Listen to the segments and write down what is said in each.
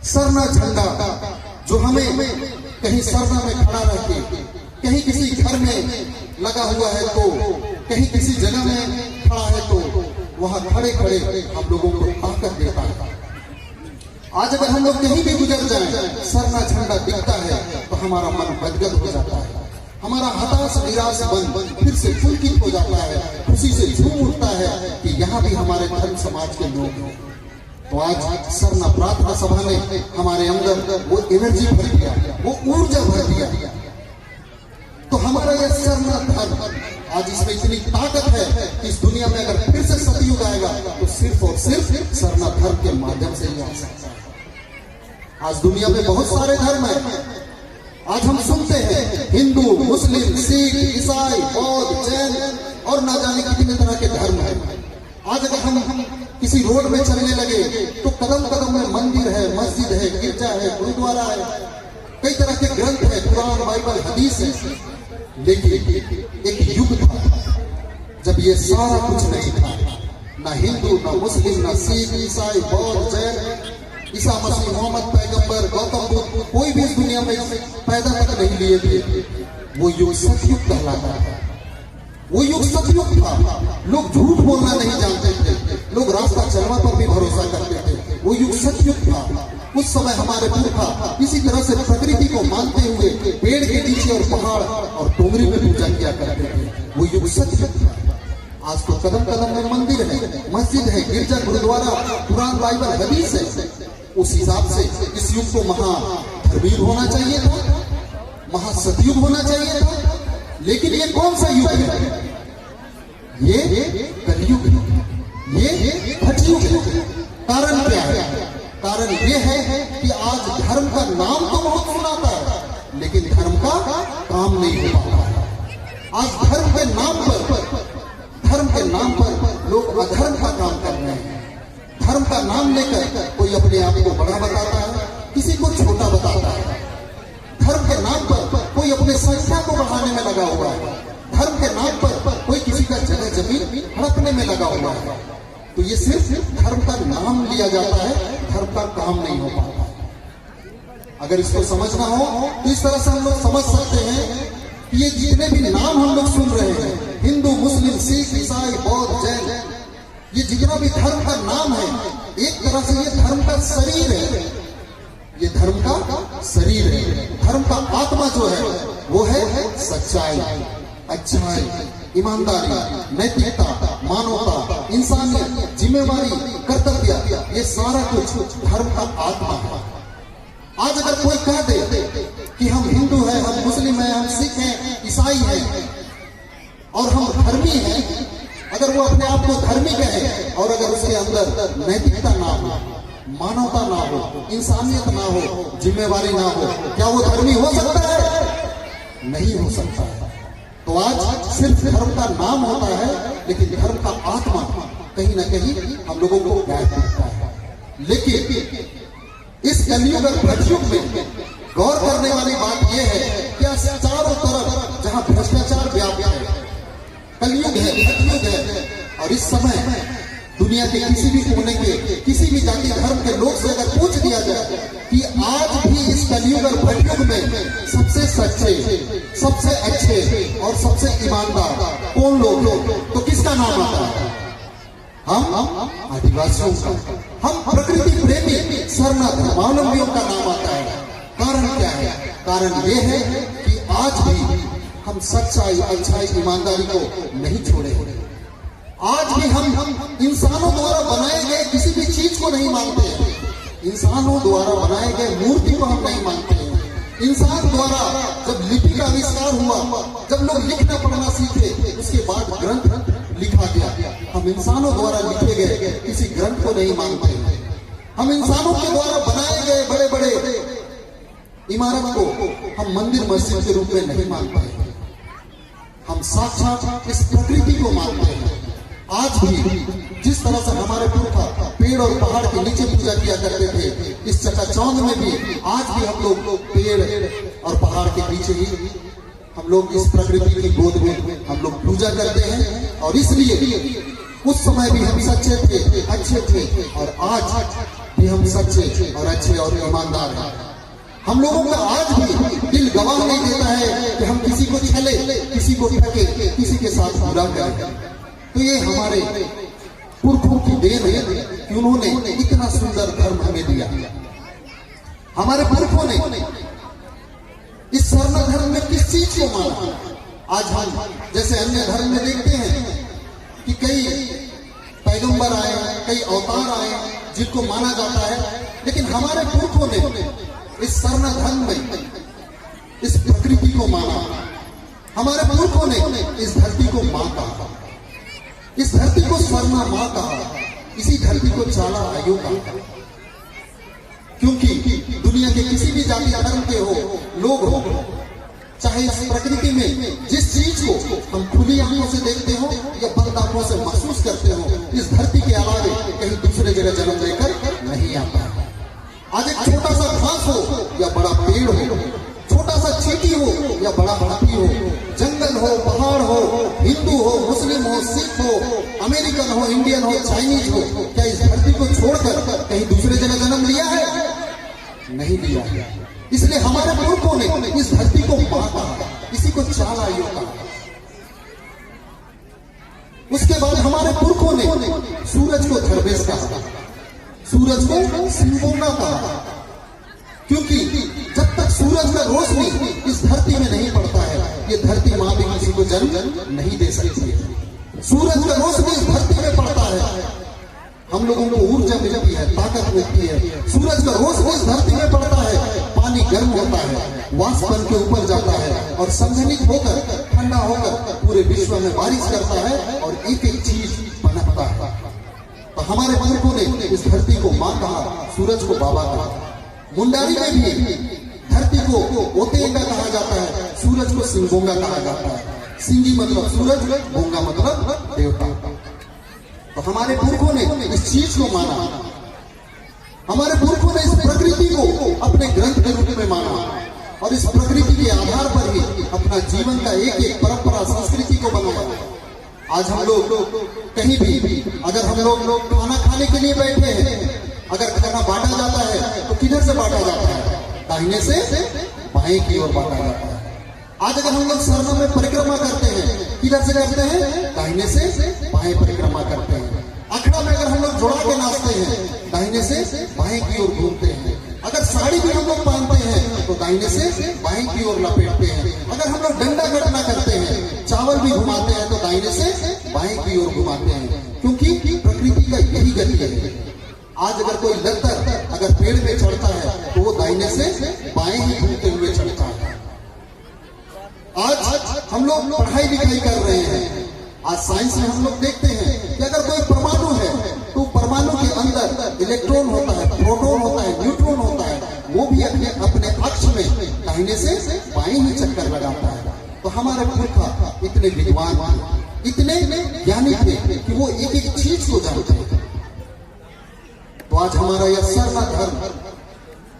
सरना झंडा जो हमें कहीं सरना में खड़ा रहके, कहीं किसी घर में लगा हुआ है तो, कहीं किसी जगह में खड़ा है तो वहां खड़े खड़े हम लोगों को ताकत देता है। आज अगर हम लोग कहीं भी गुजर जाएं, सरना झंडा दिखता है तो हमारा मन गदगद हो जाता है, हमारा हताश निराश मन फिर से पुलकित हो जाता है, खुशी से झूम उठता है कि यहाँ भी हमारे धर्म समाज के लोग हैं। तो आज सरना प्रार्थना सभा ने हमारे अंदर वो एनर्जी भर दिया, वो ऊर्जा भर दिया। तो हमारा यह सरना धर्म आज इसमें इतनी ताकत है कि इस दुनिया में अगर फिर से सतयुग आएगा तो सिर्फ और सिर्फ सरना धर्म के माध्यम से ही आ सकता है। आज दुनिया में बहुत सारे धर्म हैं। आज हम सुनते हैं हिंदू, मुस्लिम, सिख, ईसाई, बौद्ध, जैन और ना जाने कितने तरह के धर्म हैं। आज अगर हम किसी रोड में चलने लगे तो कदम कदम में मंदिर है, मस्जिद है, गिरजा है, गुरुद्वारा है, कई तरह के ग्रंथ है, कुरान, बाइबल, हदीस है। लेकिन एक युग था जब ये सारा कुछ नहीं था, ना हिंदू, ना मुस्लिम, ना सिख, ईसाई, बौद्ध, जैन, ईसा मसीह, मोहम्मद पैगंबर, गौतम बुद्ध, कोई भी इस दुनिया में पैदा तक नहीं लिए थे। वो युग सतयुग कहलाता था। वो युग सतयुग था। लोग झूठ बोलना नहीं जानते थे, लोग रास्ता चलवा पर भी भरोसा करते थे। वो युग सतयुग था। उस समय हमारे पुरखा इसी तरह से प्रकृति को मानते हुए पेड़ के नीचे और पहाड़ और डोंगरी में पूजा किया करते थे। वो युग सतयुग था। आज तो कदम कदम में मंदिर है, मस्जिद है, गिरजा, गुरुद्वारा, कुरान, बाइबल, हदीस है। उस हिसाब से इस युग को महाधर्मीर होना चाहिए था, महासतयुग होना चाहिए था। लेकिन ये कौन सा युग है? ये कलयुग है, ये घटयुग है। कारण क्या है? कारण ये है कि आज धर्म का नाम तो बहुत सुनाता है लेकिन धर्म का काम नहीं हो पाता है। आज धर्म के नाम पर लोग अधर्म का काम कर रहे हैं। धर्म का नाम लेकर कोई अपने आप को बड़ा बताता है, किसी को छोटा बताता है। धर्म के नाम पर कोई अपने संख्या को बढ़ाने में लगा हुआ है। धर्म के नाम पर कोई किसी का जगह जमीन हड़पने में लगा हुआ है। तो ये सिर्फ धर्म का नाम लिया जाता है, धर्म का काम नहीं हो पाता। अगर इसको समझना हो तो इस तरह से हम लोग समझ सकते हैं कि ये जितने भी नाम हम लोग सुन रहे हैं, हिंदू, मुस्लिम, सिख, ईसाई, बौद्ध, जैन, ये जितना भी धर्म का नाम है, एक तरह से ये धर्म का शरीर है। ये धर्म का शरीर है। धर्म का आत्मा जो है वो है सच्चाई, अच्छाई, ईमानदारी, नैतिकता, मानवता, इंसानियत, जिम्मेवारी, कर्तव्य, ये सारा कुछ धर्म का आत्मा है। आज अगर कोई कह दे कि हम हिंदू हैं, हम मुस्लिम हैं, हम सिख हैं, ईसाई हैं और हम धर्मी हैं, अगर वो अपने आप को धर्मी कहे और अगर उसके अंदर नैतिकता ना हो, मानवता ना हो, इंसानियत ना हो, जिम्मेवारी ना हो, क्या वो धर्मी हो सकता है? नहीं हो सकता है। तो आज सिर्फ धर्म का नाम होता है लेकिन धर्म का आत्मा कहीं ना कहीं हम लोगों को गायब दिखता है। लेकिन इस कलयुग और घटयुग में गौर करने वाली बात यह है कि चारों तरफ जहां भ्रष्टाचार व्याप्त है, कलयुग है, घटयुग है। और इस समय दुनिया के किसी भी कोने के किसी भी जाति धर्म के लोग से अगर पूछ दिया जाए कि आज भी इस कलयुग और घटयुग में सबसे सच्चे, सबसे अच्छे और सबसे ईमानदार कौन लोग, तो किसका नाम आता है? हम आदिवासियों का, हम प्रकृति प्रेमी सरना धर्मावलंबियों का नाम आता है। कारण क्या है? कारण ये है कि आज भी हम सच्चाई, अच्छाई, ईमानदारी को नहीं छोड़े। आज भी हम इंसानों द्वारा बनाए गए किसी भी चीज को नहीं मानते हैं। इंसानों द्वारा बनाए गए मूर्ति को हम नहीं मानते हैं। इंसान द्वारा जब लिपि का आविष्कार हुआ, जब लोग लिखना पढ़ना सीखे, उसके बाद ग्रंथ लिखा गया। हम इंसानों द्वारा लिखे गए किसी ग्रंथ को नहीं मानते हैं। हम इंसानों के द्वारा बनाए गए बड़े बड़े इमारत को हम मंदिर, मस्जिद के रूप में नहीं मानते हैं। हम साक्षात इस प्रकृति को मानते हैं। आज भी जिस तरह से हमारे पुरखा पेड़ और पहाड़ के नीचे पूजा किया करते थे, इस चकाचौंध में भी आज भी हम लोग पेड़ और पहाड़ के पीछे ही हम लोग इस प्रकृति की गोद में हम लोग पूजा करते हैं। और इसलिए उस समय भी हम सच्चे थे, अच्छे थे और आज कि हम सच्चे और अच्छे और ईमानदार हैं। हम लोगों का आज भी दिल गवाह नहीं देता है कि हम किसी को छले, किसी को ठगे, किसी के साथ बुरा करें। तो ये हमारे पुरखों की देन है कि उन्होंने इतना सुंदर धर्म हमें दिया। हमारे पुरखों ने इस स्वर्ण धर्म में किस चीज को माना? आज हम जैसे अन्य धर्म में देखते हैं कि कई पैगंबर आए, कई अवतार आए जिनको माना जाता है, लेकिन हमारे पुरखों ने इस स्वर्ण धर्म में इस प्रकृति को माना। हमारे पुरखों ने इस धरती को मां कहा, इस धरती को स्वर्णा मां कहा, इसी धरती को चाला आयु कहा। क्योंकि दुनिया के किसी भी जाति धर्म के हो लोग हो, चाहे इस प्रकृति में जिस चीज को हम खुली आंखों से देखते हो या बंद आंखों से महसूस करते हो, इस धरती के अलावे कहीं दूसरे जगह जन्म लेकर नहीं आता है। आज एक छोटा सा घास हो या बड़ा पेड़ हो, छोटा सा चींटी हो या बड़ा हाथी हो, जंगल हो, पहाड़ हो, हिंदू हो, मुस्लिम हो, सिख हो, अमेरिकन हो, इंडियन हो, चाइनीज हो, क्या इस धरती को छोड़कर कहीं दूसरे जगह जन्म लिया है? नहीं लिया है। इसलिए हमारे पुरखों ने इस धरती को मां कहा, इसी को चाल आयु कहा। उसके बाद हमारे पुरखों ने सूरज को धर्मेश कहा, सूरज को सिंगोना कहा, क्योंकि जब तक सूरज का रोशनी इस धरती में नहीं पड़ता है, ये धरती मां भी किसी को जन्म नहीं दे सकती है। सूरज का रोशनी इस धरती में पड़ता है, हम लोगों को ऊर्जा मिलती है, ताकत मिलती है। सूरज का रोशनी इस धरती में पड़ता है, पानी गर्म होता है, वाष्प बन के ऊपर जाता है और संघनित होकर ठंडा होकर पूरे विश्व में बारिश करता है और एक एक चीज पनपता है। तो हमारे पुरखों ने इस धरती को मां कहा, सूरज को बाबा कहा। मुंडारी में भी धरती को ओतेंगा कहा जाता है, सूरज को सिंगोंगा कहा जाता है। सिंगी मतलब सूरज, बोंगा मतलब देवता। तो हमारे पुरखों ने इस चीज को माना, हमारे पुरखों ने इस प्रकृति को अपने ग्रंथ के रूप में माना और इस प्रकृति के आधार पर ही अपना जीवन का एक एक परंपरा संस्कृति को बनाया। आज हम लोग कहीं भी अगर हम लोग खाना खाने के लिए बैठे हैं, अगर खाना बांटा जाता है तो किधर से बांटा जाता है? दाहिने से बाएं की ओर बांटा जाता है। आज अगर हम लोग सरना में परिक्रमा करते हैं, किधर से करते हैं? दाहिने से बाएं परिक्रमा करते हैं। अखड़ा में अगर हम लोग जोड़ा के नाचते हैं, दाहिने से बाएं की ओर घूमते हैं। अगर साड़ी भी हम लोग पहनते हैं तो दाहिने से बाएं की ओर लपेटते हैं। अगर हम लोग डंडा घटना करते हैं, चावल भी घुमाते हैं तो दाहिने से बाएं की ओर घुमाते हैं, क्योंकि प्रकृति का यही गति है। आज अगर कोई लतर अगर पेड़ में चढ़ता है तो वो दाहिने से बाएं ही घूमते हुए चढ़ता है। आज हम लोग पढ़ाई लिखाई कर रहे हैं, आज साइंस में हम लोग देखते हैं कि अगर कोई परमाणु है तो परमाणु के अंदर इलेक्ट्रॉन होता है, प्रोटॉन होता है, न्यूट्रॉन होता है, वो भी अपने अक्ष में दाहिने से बाएं ही चक्कर लगाता है। तो हमारे पुरखा इतने विद्वान थे, इतने ज्ञानी थे कि वो एक एक चीज को जानते थे। तो आज हमारा यह सरना धर्म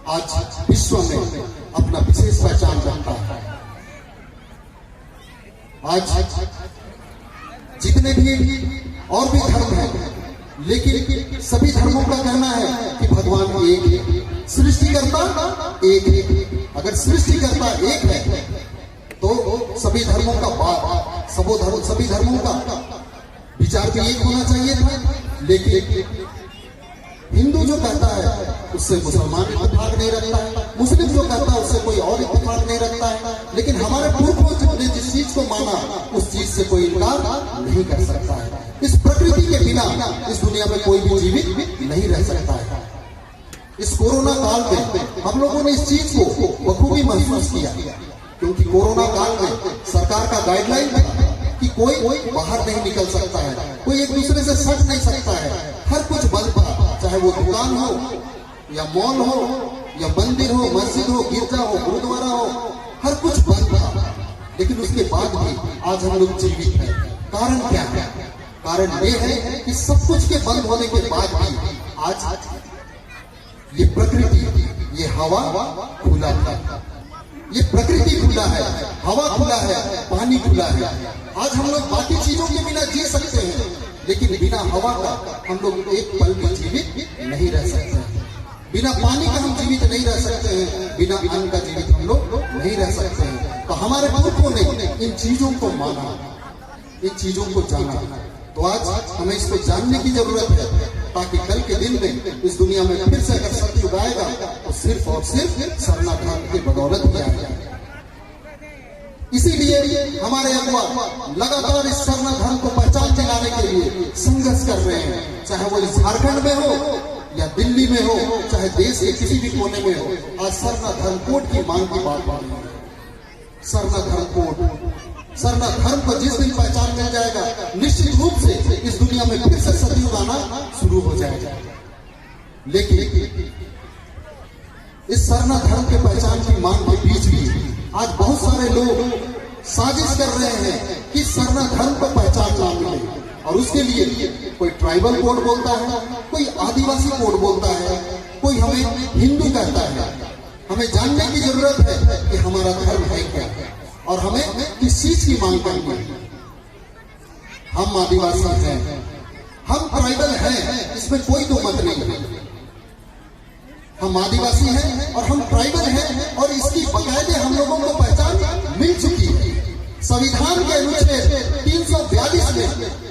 आज विश्व में अपना विशेष पहचान रखता है। आज जितने भी और भी धर्म हैं, लेकिन सभी धर्मों का कहना है कि भगवान एक है, सृष्टिकर्ता एक है। अगर सृष्टिकर्ता एक है तो सभी धर्मों का बाप, सभी धर्मों का विचार भी एक होना चाहिए था। लेकिन हिंदू जो कहता है उससे मुसलमान इत्तेफाक नहीं रखता है, मुस्लिम जो कहता है उससे कोई और इत्तेफाक नहीं रखता है। लेकिन हमारे पुरखों ने जिस चीज को माना उस चीज से कोई इनकार नहीं कर सकता है। इस प्रकृति के बिना इस दुनिया में कोई भी जीवित नहीं रह सकता है। इस कोरोना काल में हम लोगों ने इस चीज को बखूबी महसूस किया, क्योंकि कोरोना काल में सरकार का गाइडलाइन था कि कोई बाहर नहीं निकल सकता है, कोई एक दूसरे से सट नहीं सकता है, हर कुछ बंद था, चाहे वो दुकान हो या मॉल हो या मंदिर हो, मस्जिद हो, गिरजा हो, गुरुद्वारा हो, हर कुछ बंद था। लेकिन उसके बाद भी आज हम लोग जीवित हैं। कारण क्या है? कारण ये है कि सब कुछ के बंद होने के बाद भी आज ये प्रकृति, ये हवा खुला है, ये प्रकृति खुला है, हवा खुला है, पानी खुला है। आज हम लोग बाकी चीजों के बिना जी सकते हैं, लेकिन बिना हवा का हम लोग एक पल भी जीवित नहीं रह सकते। बिना पानी का हम जीवित नहीं रह सकते हैं, बिना अन्न का जीवित हम लोग नहीं रह सकते हैं। तो हमारे पुरखों ने इन चीजों को माना, इन चीजों को जाना। तो आज हमें इसको जानने की जरूरत है, ताकि कल के दिन में इस दुनिया में फिर से अगर सतयुग आएगा तो सिर्फ और सिर्फ सरना धर्म की बदौलत ही आएगा। इसीलिए हमारे अगुआ लगातार इस सरना धर्म को पहचान दिलाने के लिए संघर्ष कर रहे हैं, चाहे वो झारखंड में हो या दिल्ली में हो, चाहे देश के किसी भी कोने में हो। आज सरना धर्म कोड की मांग की बात आ रही है। सरना धर्म कोड, सरना धर्म को जिस दिन पहचान मिल जाएगा, निश्चित रूप से इस दुनिया में फिर से सतयुग आना शुरू हो जाएगा। लेकिन इस सरना धर्म के पहचान की मांग के बीच भी आज बहुत सारे लोग साजिश कर रहे हैं कि सरना धर्म को पहचान ना मिले, और उसके लिए कोई ट्राइबल कोड बोलता है, कोई आदिवासी कोड बोलता है, कोई हमें हिंदू कहता है। हमें जानने की जरूरत है कि हमारा धर्म है क्या और हमें किस चीज की मांग करनी है। हम आदिवासी हैं, हम ट्राइबल हैं, इसमें कोई दो मत नहीं है। हम आदिवासी हैं और हम ट्राइबल हैं, और इसकी बकायदे हम लोगों को पहचान मिल चुकी है। संविधान के अनुच्छेद 342 में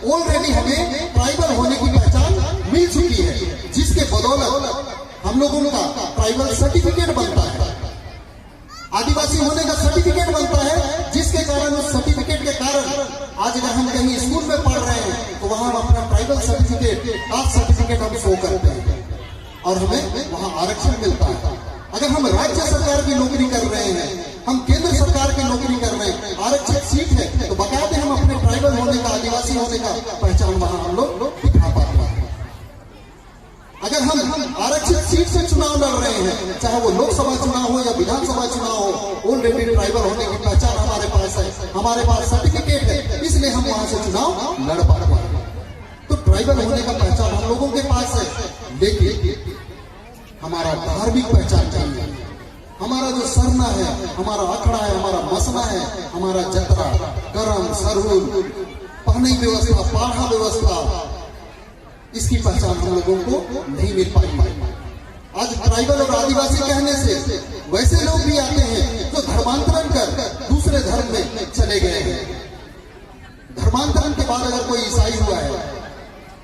ऑलरेडी हमें ट्राइबल होने की पहचान मिल चुकी है, जिसके बदौलत हम लोगों का ट्राइबल सर्टिफिकेट बनता है, आदिवासी होने का सर्टिफिकेट बनता है, जिसके कारण उस सर्टिफिकेट के कारण आज अगर हम कहीं स्कूल में पढ़ रहे हैं तो वहां हम अपना ट्राइबल सर्टिफिकेट, कास्ट सर्टिफिकेट हम शो करते हैं और हमें वहां आरक्षण मिलता है। अगर हम राज्य सरकार की नौकरी कर रहे हैं, हम केंद्र सरकार की नौकरी कर रहे हैं, आरक्षित सीट है, तो बकायदे हम अपने ट्राइबल होने का, आदिवासी होने का पहचान वहां हम लोग दिखा पाते हैं। अगर हम आरक्षित सीट से चुनाव लड़ रहे हैं, चाहे वो लोकसभा चुनाव हो या विधानसभा चुनाव हो, ऑलरेडी ट्राइबल होने की पहचान हमारे पास है, हमारे पास सर्टिफिकेट है, इसलिए हम वहां से चुनाव लड़ पाते हैं। तो ट्राइबल होने का पहचान हम लोगों के पास है, लेकिन हमारा धार्मिक पहचान चाहिए। हमारा जो सरना है, हमारा अखड़ा है, हमारा मसना है, हमारा जतरा, करम, सरहुल, पहनी व्यवस्था, पाढ़ा व्यवस्था, इसकी पहचान हम लोगों को नहीं मिल पाई। आज ट्राइबल और आदिवासी कहने से वैसे लोग भी आते हैं जो धर्मांतरण कर दूसरे धर्म में चले गए हैं। धर्मांतरण के बाद अगर कोई ईसाई हुआ है,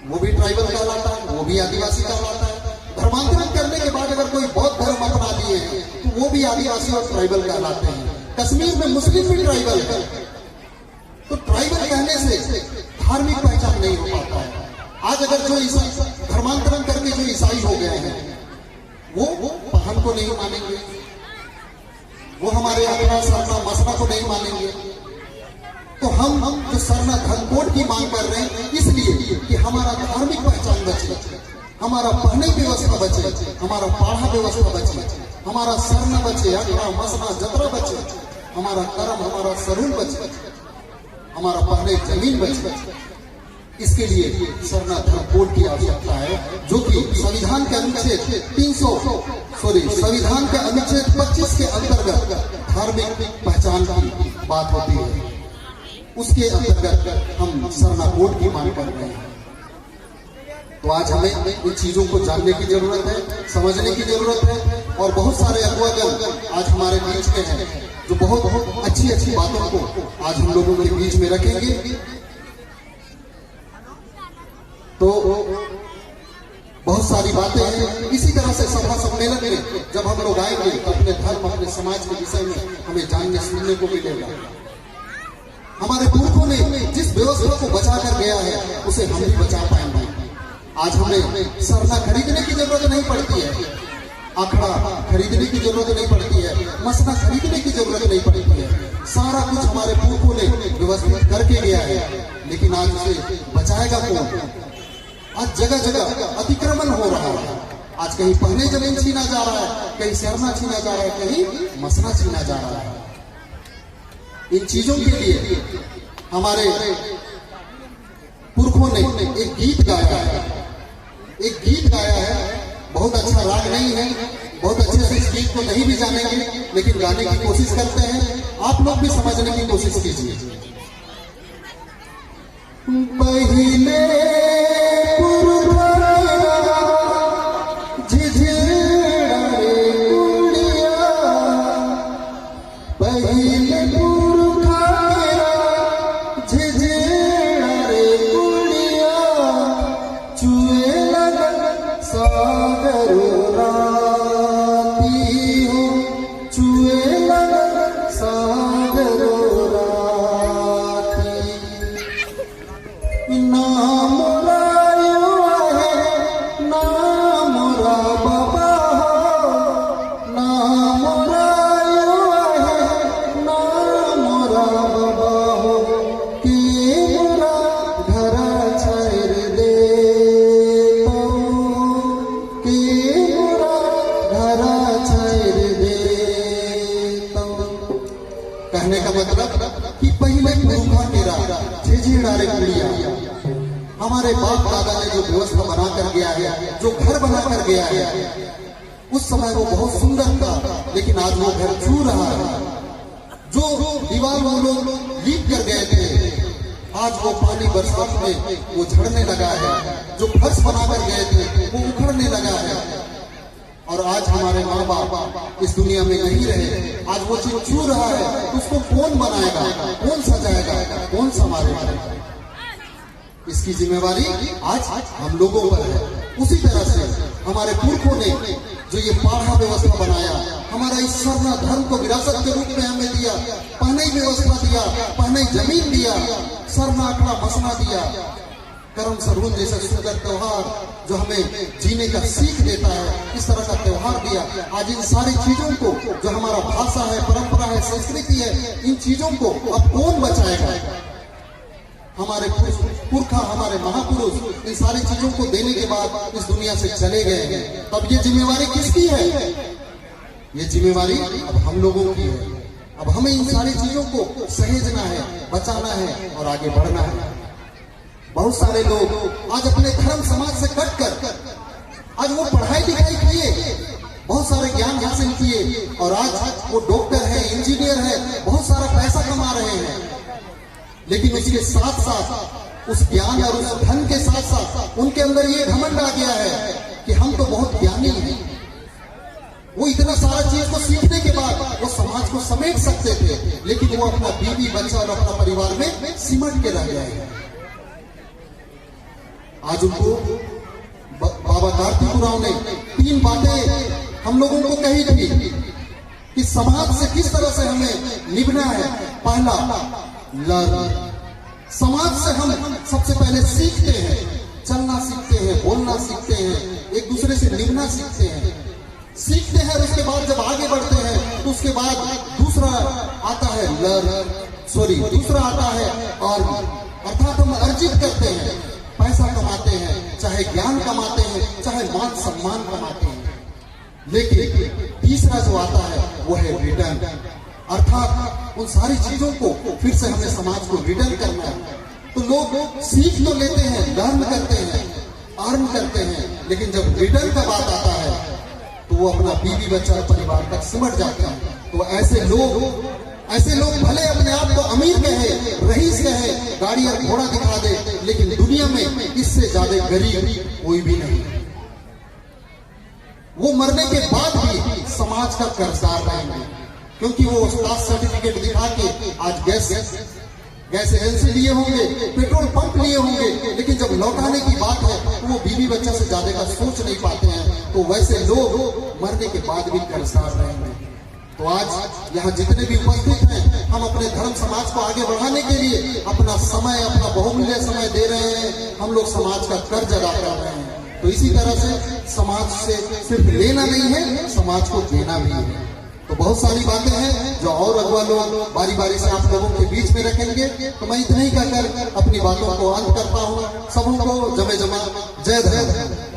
वो भी ट्राइबल कहलाता है, वो भी आदिवासी कहलाता है। धर्मांतरण करने के बाद अगर कोई बौद्ध धर्म अपना लिए हैं, तो वो भी आदिवासी और ट्राइबल कहलाते हैं। कश्मीर में मुस्लिम भी ट्राइबल है। तो ट्राइबल कहने से धार्मिक पहचान नहीं हो पाता है। आज अगर जो धर्मांतरण करके जो ईसाई हो गए हैं, वो पहन को नहीं मानेंगे, वो हमारे अखड़ा, सरना, मसना को नहीं मानेंगे। तो हम जो सरना धर्म कोड की मांग कर रहे हैं, इसलिए कि हमारा धार्मिक पहचान बचे, हमारा पहने व्यवस्था बचे, हमारा पाढ़ा व्यवस्था बचे, हमारा सरना बचे, अखड़ा, मसना, जतरा बचे, हमारा करम, हमारा सरूल बचे, हमारा पहने जमीन बचे। इसके लिए सरना धर्म कोड की आवश्यकता है, जो कि संविधान के अनुच्छेद 25 के अंतर्गत धार्मिक पहचान की बात होती है। उसके अंतर्गत हम सरना कोड की मांग कर रहे हैं। तो आज हमें इन चीजों को जानने की जरूरत है, समझने की जरूरत है, और बहुत सारे अगुवागण आज हमारे बीच में हैं, जो बहुत अच्छी अच्छी बातों को आज हम लोगों के बीच में रखेंगे। तो बहुत सारी बातें हैं। इसी तरह से सभा सम्मेलन में जब हम लोग आएंगे तो अपने धर्म, अपने समाज के विषय में हमें जानने सुनने को मिलेगा। हमारे पुरखों ने जिस व्यवस्था को बचा कर गया है, उसे हम भी बचा पाएंगे। आज हमें सरना खरीदने की जरूरत नहीं पड़ती है, अखड़ा खरीदने की जरूरत नहीं पड़ती है, मसना खरीदने की जरूरत नहीं पड़ती है। सारा कुछ हमारे पुरखों ने व्यवस्थित करके गया है, लेकिन आज उसे बचाएगा कौन? आज जगह जगह अतिक्रमण हो रहा है। आज कहीं पहने जमीन छीना जा रहा है, कहीं सरना छीना जा रहा है, कहीं मसना छीना जा रहा है। इन चीजों के लिए हमारे पुरखों ने एक गीत गाया है, एक गीत गाया है। बहुत अच्छा राग नहीं है, बहुत अच्छे से इस गीत को नहीं भी जानेंगे, लेकिन गाने की कोशिश करते हैं। आप लोग भी समझने की कोशिश कीजिए। पहले कहने का मतलब कि पहले पुरखा तेरा झिझिड़ारे कुड़िया, हमारे बाप दादा ने जो व्यवस्था बना कर गया है, जो घर बना कर गया है, उस समय वो बहुत सुंदर था, लेकिन आज वो घर छू रहा है। जो दीवार वो लोग लीप कर गए थे, आज वो पानी बरसात में वो झड़ने लगा है। जो फर्श बना कर गए थे वो उखड़ने लगा है। और आज हमारे माँ बाप इस दुनिया में नहीं रहे, आज वो चीज छू रहा है, तो उसको कौन बनाएगा, कौन सजाएगा, कौन संभालेगा? इसकी जिम्मेवारी आज हम लोगों पर है। उसी तरह से हमारे पुरखों ने जो ये पाढ़ा व्यवस्था बनाया, हमारा इस सरना धर्म को विरासत के रूप में हमें दिया, पहने व्यवस्था दिया, पहने जमीन दिया, सरना अखड़ा मसना दिया, करम सरहुन जैसा सुंदर त्योहार जो हमें जीने का सीख देता है, इस तरह का त्योहार दिया। आज इन सारी चीजों को, जो हमारा भाषा है, परंपरा है, संस्कृति है, इन चीजों को अब कौन बचाएगा? हमारे पुरखा, हमारे महापुरुष इन सारी चीजों को देने के बाद इस दुनिया से चले गए। तब ये जिम्मेवारी किसकी है? ये जिम्मेवारी अब हम लोगों की है। अब हमें इन सारी चीजों को सहेजना है, बचाना है और आगे बढ़ना है। बहुत सारे लोग आज अपने धर्म समाज से कट कर आज वो पढ़ाई लिखाई किए, बहुत सारे ज्ञान हासिल किए और आज वो डॉक्टर है, इंजीनियर है, बहुत सारा पैसा कमा रहे हैं। लेकिन उसके साथ साथ, उस ज्ञान और उस धन के साथ साथ उनके अंदर ये घमंड आ गया है कि हम तो बहुत ज्ञानी हैं। वो इतना सारा चीज को सीखने के बाद वो समाज को समेट सकते थे, लेकिन वो अपना बीवी बच्चा और अपना परिवार में सिमट के रह गए हैं। आज उनको बाबा कार्तिकराव ने 3 बातें हम लोगों को कही थी कि समाज से किस तरह से हमें निभना है। पहला, लर्न। समाज से हम सबसे पहले सीखते हैं, चलना सीखते हैं, बोलना सीखते हैं, एक दूसरे से निभना सीखते हैं, सीखते हैं। उसके बाद जब आगे बढ़ते हैं तो उसके बाद दूसरा आता है दूसरा आता है और अर्थात हम अर्जित करते हैं, पैसा कमाते हैं, चाहे ज्ञान कमाते हैं, चाहे मान सम्मान कमाते हैं। लेकिन तीसरा जो आता है वो है रिटर्न, अर्थात उन सारी चीजों को फिर से हमें समाज को रिटर्न करना है। तो लोग सीख तो लेते हैं, लर्न करते हैं, अर्न करते हैं, लेकिन जब रिटर्न का बात आता है तो वो अपना बीवी बच्चा परिवार तक सिमट जाते हैं। तो ऐसे लोग भले अपने आप को अमीर कहे, रईस कहे, गाड़ी और घोड़ा दिखा दे, लेकिन दुनिया में इससे ज्यादा गरीब कोई भी नहीं। वो मरने के बाद भी समाज का कर्जदार रहेंगे, क्योंकि वो कास्ट सर्टिफिकेट दिखा के आज गैस एजेंसी लिए होंगे, पेट्रोल पंप लिए होंगे, लेकिन जब लौटाने की बात है तो वो बीवी बच्चा से ज्यादा का सोच नहीं पाते हैं। तो वैसे लोग मरने के बाद भी कर्जदार रहेंगे। तो आज यहाँ जितने भी उपस्थित हैं, हम अपने धर्म समाज को आगे बढ़ाने के लिए अपना समय, अपना बहुमूल्य समय दे रहे हैं। हम लोग समाज का कर्ज अदा कर रहे हैं। तो इसी तरह से समाज से सिर्फ लेना नहीं है, समाज को देना भी है। तो बहुत सारी बातें हैं जो और अगवा लोग बारी बारी से आप लोगों के बीच में रखेंगे। तो मैं इतना ही कहकर अपनी बातों को अंत करता हूँ। सबों को जमे जमा जय धर्म।